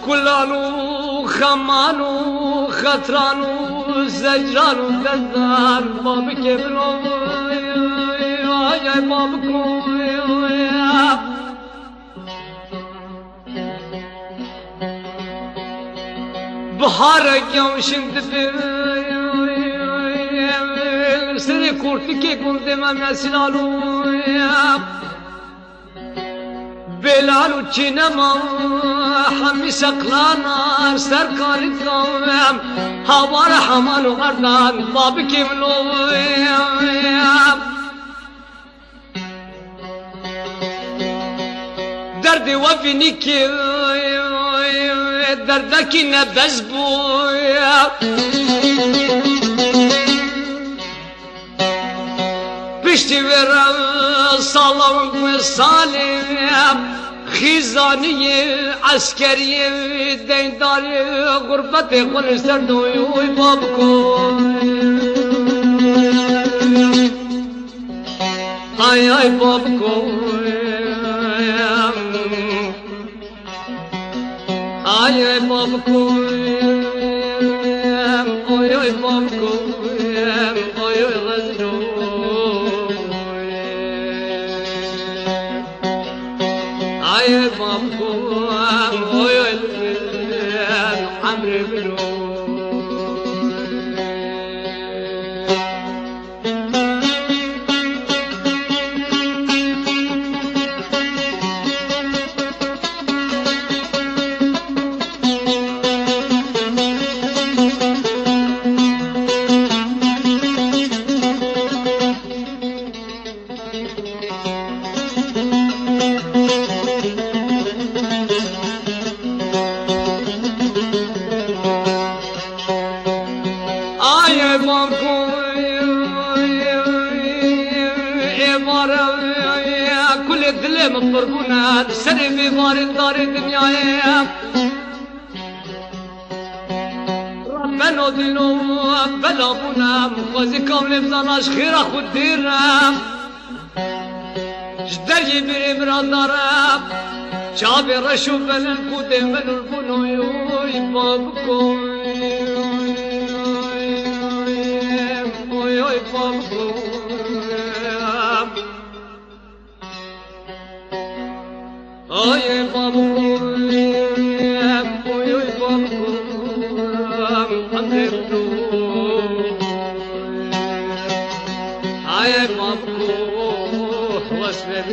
شكلانو خمانو خطرانو زجرانو دردان باب كبرو يا بابكو بحارك يوم شند سري كورتكي كنت ما سلالو بلالو چینما همی سقلانا سرکار قوم هوار حمانو اردان باب کملو درد وفینی که دردکی نبز بو پشتی ورم سالم و سالم خیزانی عسکری دینداری غربت خون سردوی باب کن آی باب کن آی باب کن آی باب کن آی غزنو آی باب کن آی عمرو بنو مضربونا سري في دار الدنيا ربنا دينو بلابونا مخوزي كامل بزناش خيرا خود ديرنا جدر يبري برادارا شابي رشو بلن كودي من البنو يبابكم يبابكم آی بابو آی بابو اندرو آی بابو واسمه